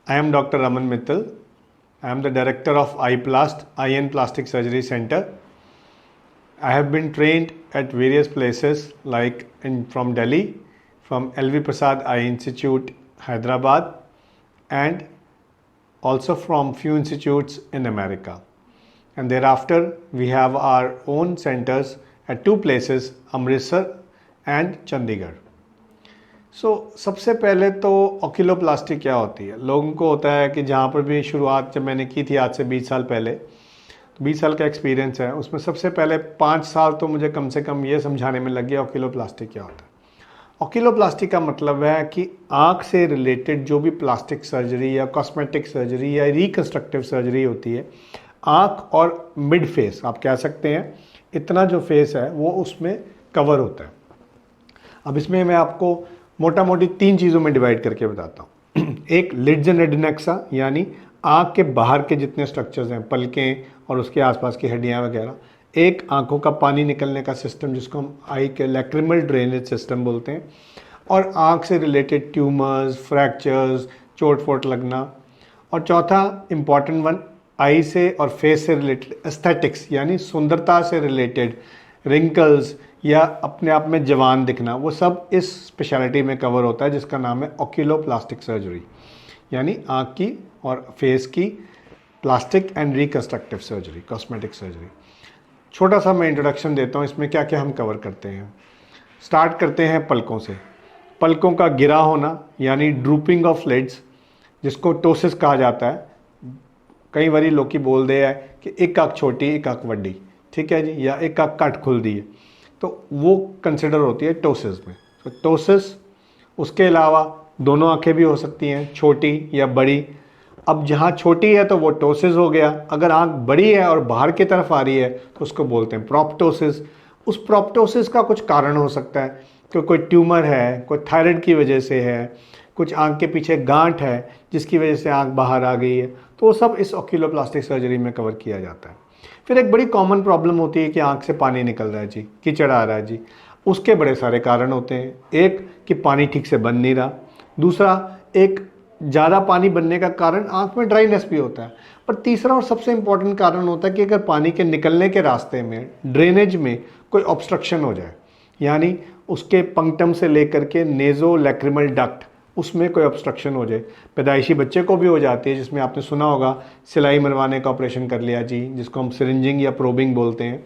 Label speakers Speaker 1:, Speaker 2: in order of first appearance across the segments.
Speaker 1: I am Dr. Raman Mittal. I am the director of iPlast, Eye and Plastic Surgery Center. I have been trained at various places from Delhi, from LV Prasad Eye Institute, Hyderabad, and also from few institutes in America. And thereafter, we have our own centers at two places, Amritsar and Chandigarh. सबसे पहले तो ऑक्यूलोप्लास्टी क्या होती है। लोगों को होता है कि जहाँ पर भी शुरुआत जब मैंने की थी आज से 20 साल पहले, तो 20 साल का एक्सपीरियंस है, उसमें सबसे पहले 5 साल तो मुझे कम से कम ये समझाने में लग गया ऑक्यूलोप्लास्टी क्या होता है। ऑक्यूलोप्लास्टी का मतलब है कि आँख से रिलेटेड जो भी प्लास्टिक सर्जरी या कॉस्मेटिक सर्जरी या रिकन्स्ट्रक्टिव सर्जरी होती है, आँख और मिड फेस आप कह सकते हैं, इतना जो फेस है वो उसमें कवर होता है। अब इसमें मैं आपको मोटा मोटी 3 चीज़ों में डिवाइड करके बताता हूँ। एक लिड्स एंड एडिनेक्सा, यानी आँख के बाहर के जितने स्ट्रक्चर्स हैं, पलकें और उसके आसपास की हड्डियाँ वगैरह। एक आँखों का पानी निकलने का सिस्टम जिसको हम आई के लैक्रिमल ड्रेनेज सिस्टम बोलते हैं, और आँख से रिलेटेड ट्यूमर्स, फ्रैक्चर्स, चोट फोट लगना। और चौथा इम्पॉर्टेंट वन, आई से और फेस से रिलेटेड एस्थेटिक्स, यानी सुंदरता से रिलेटेड रिंकल्स या अपने आप में जवान दिखना, वो सब इस स्पेशलिटी में कवर होता है जिसका नाम है ऑक्यूलोप्लास्टिक सर्जरी, यानी आँख की और फेस की plastic and reconstructive surgery, cosmetic surgery. छोटा सा मैं इंट्रोडक्शन देता हूँ इसमें क्या क्या हम कवर करते हैं। स्टार्ट करते हैं पलकों से। पलकों का गिरा होना यानी ड्रूपिंग ऑफ लिड्स, जिसको टोसिस कहा जाता है। कई बारी लोग बोल दे है कि एक आँख छोटी एक आँख वड्डी, ठीक है जी, या एक आँख कट खुल दी है, तो वो कंसिडर होती है टोसिस में। तो टोसिस, उसके अलावा दोनों आंखें भी हो सकती हैं, छोटी या बड़ी। अब जहाँ छोटी है तो वो टोसिस हो गया, अगर आंख बड़ी है और बाहर की तरफ आ रही है तो उसको बोलते हैं प्रोप्टोसिस। उस प्रोप्टोसिस का कुछ कारण हो सकता है कि कोई ट्यूमर है, कोई थायराइड की वजह से है, कुछ आंख के पीछे गांठ है जिसकी वजह से आंख बाहर आ गई है, तो वो सब इस ऑक्यूलोप्लास्टिक सर्जरी में कवर किया जाता है। फिर एक बड़ी कॉमन प्रॉब्लम होती है कि आंख से पानी निकल रहा है जी, कीचड़ आ रहा है जी। उसके बड़े सारे कारण होते हैं। एक कि पानी ठीक से बन नहीं रहा, दूसरा एक ज़्यादा पानी बनने का कारण आंख में ड्राइनेस भी होता है, पर तीसरा और सबसे इम्पॉर्टेंट कारण होता है कि अगर पानी के निकलने के रास्ते में, ड्रेनेज में कोई ऑब्स्ट्रक्शन हो जाए, यानी उसके पंक्टम से लेकर के नेजो लैक्रिमल डक्ट, उसमें कोई ऑब्स्ट्रक्शन हो जाए। पैदाइशी बच्चे को भी हो जाती है, जिसमें आपने सुना होगा सिलाई मरवाने का ऑपरेशन कर लिया जी, जिसको हम सिरिंजिंग या प्रोबिंग बोलते हैं।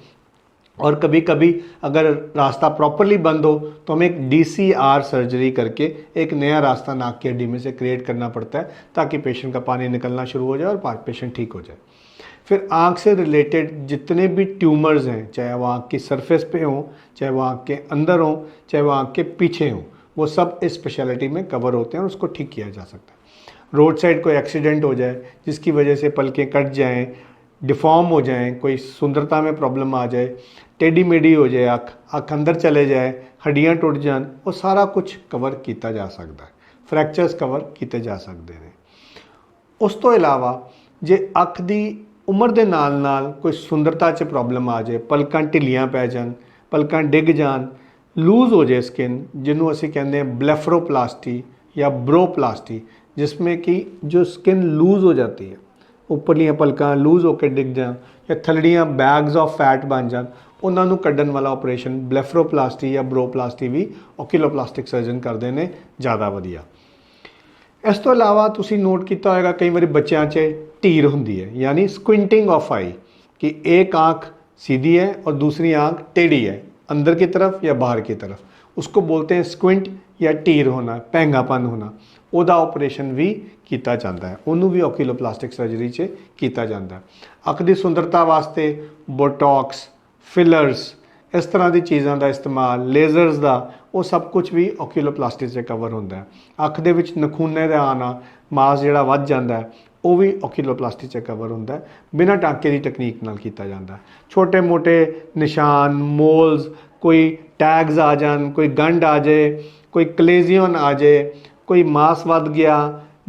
Speaker 1: और कभी कभी अगर रास्ता प्रॉपरली बंद हो तो हम एक DCR सर्जरी करके एक नया रास्ता नाक की हड्डी में से क्रिएट करना पड़ता है, ताकि पेशेंट का पानी निकलना शुरू हो जाए और पेशेंट ठीक हो जाए। फिर आँख से रिलेटेड जितने भी ट्यूमर्स हैं, चाहे वो आँख की सरफेस पे हों, चाहे वो आँख के अंदर हों, चाहे वो आँख के पीछे हों, वो सब इस स्पेशलिटी में कवर होते हैं और उसको ठीक किया जा सकता है। रोड साइड कोई एक्सीडेंट हो जाए जिसकी वजह से पलकें कट जाएं, डिफॉर्म हो जाएं, कोई सुंदरता में प्रॉब्लम आ जाए, टेढ़ी मेढ़ी हो जाए आँख अंदर चले जाए, हड्डियाँ टूट जान, वो सारा कुछ कवर किया जा सकता है। फ्रैक्चर्स कवर किए जा सकते हैं। उस तो इलावा जे अख दी उम्र के नाल नाल कोई सुंदरता च प्रॉब्लम आ जाए, पलकां ढिलियां पै जान, पलकां डिग जान, लूज़ हो जाए स्किन, जिन्हों असी कहते हैं ब्लेफरोप्लास्टी या ब्रोप्लास्टी, जिसमें कि जो स्किन लूज़ हो जाती है, उपरलियां पलकां लूज़ होकर डिग जान या थलड़ियां बैग्स ऑफ फैट बन जान, उन्होंने कड्डन वाला ऑपरेशन ब्लेफरोप्लास्टी या ब्रोप्लास्टी भी ऑक्यूलोप्लास्टिक सर्जन करते हैं ज़्यादा वधिया। इस तो इलावा तुसी नोट किया होगा कई बार बच्चों च ढीर होंदी है, यानी स्क्विंटिंग ऑफ आई, कि एक आँख सीधी है और दूसरी आँख टेढ़ी है, अंदर की तरफ या बाहर की तरफ, उसको बोलते हैं स्क्विंट या ढीर होना, पैंगापन होना। ਉਹਦਾ ऑपरेशन भी किया जाता है, उन्होंने भी ऑक्यूलोप्लास्टिक सर्जरी च किया जाता है। अख की सुंदरता वास्ते बोटॉक्स, फिलर्स, इस तरह की चीज़ों का इस्तेमाल, लेजर्स का, वो सब कुछ भी ऑक्यूलोप्लास्टी से कवर होता है। अख दे विच नखूने का आना, मास जिहड़ा वध जाता है, वो भी ऑक्यूलोप्लास्टी से कवर होता है, बिना टाँके की तकनीक नाल किया जाता है। छोटे मोटे निशान, मोल्स, कोई टैग्स आ जान, कोई गंढ आ जाए, कोई कलेजियन आ जाए, कोई मास वध गया,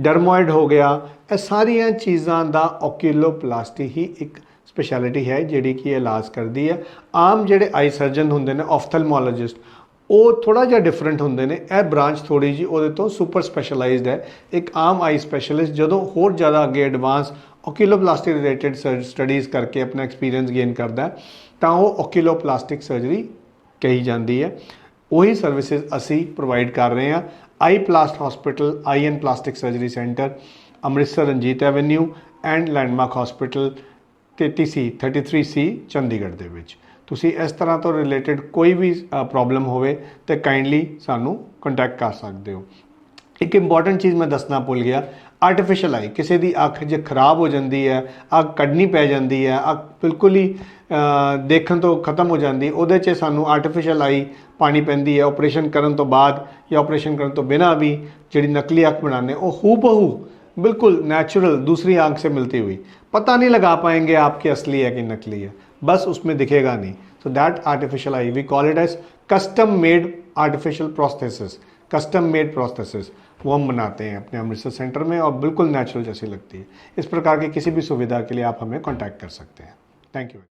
Speaker 1: डरमोइड हो गया, ये सारिया चीज़ों का ऑक्यूलोप्लास्टी ही एक स्पेशलिटी है जिहड़ी कि इलाज करती है। आम जिहड़े आई सर्जन होंदे ने ऑफ्थलमोलॉजिस्ट, ਉਹ ਥੋੜਾ ਜਿਹਾ ਡਿਫਰੈਂਟ ਹੁੰਦੇ ਨੇ। ਇਹ ਬ੍ਰਾਂਚ ਥੋੜੀ ਜੀ ਉਹਦੇ ਤੋਂ ਸੁਪਰ ਸਪੈਸ਼ਲਾਈਜ਼ਡ ਹੈ। ਇੱਕ ਆਮ ਆਈ ਸਪੈਸ਼ਲਿਸਟ ਜਦੋਂ ਹੋਰ ਜ਼ਿਆਦਾ ਅੱਗੇ ਐਡਵਾਂਸ ਓਕੂਲੋਪਲਾਸਟੀ ਰਿਲੇਟਡ ਸਟੱਡੀਜ਼ ਕਰਕੇ ਆਪਣਾ ਐਕਸਪੀਰੀਅੰਸ ਗੇਨ ਕਰਦਾ ਤਾਂ ਉਹ ਓਕੂਲੋਪਲਾਸਟਿਕ ਸਰਜਰੀ ਕਹੀ ਜਾਂਦੀ ਹੈ। ਉਹੀ ਸਰਵਿਸਿਜ਼ ਅਸੀਂ ਪ੍ਰੋਵਾਈਡ ਕਰ ਰਹੇ ਹਾਂ eye plast hospital eye and plastic surgery centre, Amritsar Ranjit avenue and landmark hospital 33C Chandigarh ਦੇ ਵਿੱਚ। ਤੁਸੀਂ ਇਸ ਤਰ੍ਹਾਂ ਤੋਂ ਰਿਲੇਟਡ ਕੋਈ ਵੀ ਪ੍ਰੋਬਲਮ ਹੋਵੇ ਤਾਂ ਕਾਈਂਡਲੀ ਸਾਨੂੰ ਕੰਟੈਕਟ ਕਰ ਸਕਦੇ ਹੋ। ਇੱਕ ਇੰਪੋਰਟੈਂਟ ਚੀਜ਼ ਮੈਂ ਦੱਸਣਾ ਭੁੱਲ ਗਿਆ, ਆਰਟੀਫਿਸ਼ਲ ਆਈ, ਕਿਸੇ ਦੀ ਅੱਖ ਜੇ ਖਰਾਬ ਹੋ ਜਾਂਦੀ ਹੈ, ਅੱਖ ਕੱਢਣੀ ਪੈ ਜਾਂਦੀ ਹੈ, ਅੱਖ ਬਿਲਕੁਲ ਹੀ ਦੇਖਣ ਤੋਂ ਖਤਮ ਹੋ ਜਾਂਦੀ, ਉਹਦੇ 'ਚ ਸਾਨੂੰ ਆਰਟੀਫਿਸ਼ਲ ਆਈ ਪਾਣੀ ਪੈਂਦੀ ਹੈ। ਆਪਰੇਸ਼ਨ ਕਰਨ ਤੋਂ ਬਾਅਦ ਜਾਂ ਆਪਰੇਸ਼ਨ ਕਰਨ ਤੋਂ बिना भी ਜਿਹੜੀ ਨਕਲੀ ਅੱਖ बनाने वो हूबहू बिल्कुल नेचुरल दूसरी आंख से मिलती हुई, पता नहीं लगा पाएंगे आपकी असली है कि नकली है, बस उसमें दिखेगा नहीं। So that artificial eye we call it as custom made artificial prosthesis, custom made prosthesis वो हम बनाते हैं अपने अमृतसर सेंटर में और बिल्कुल नेचुरल जैसी लगती है। इस प्रकार की किसी भी सुविधा के लिए आप हमें कॉन्टैक्ट कर सकते हैं। Thank you.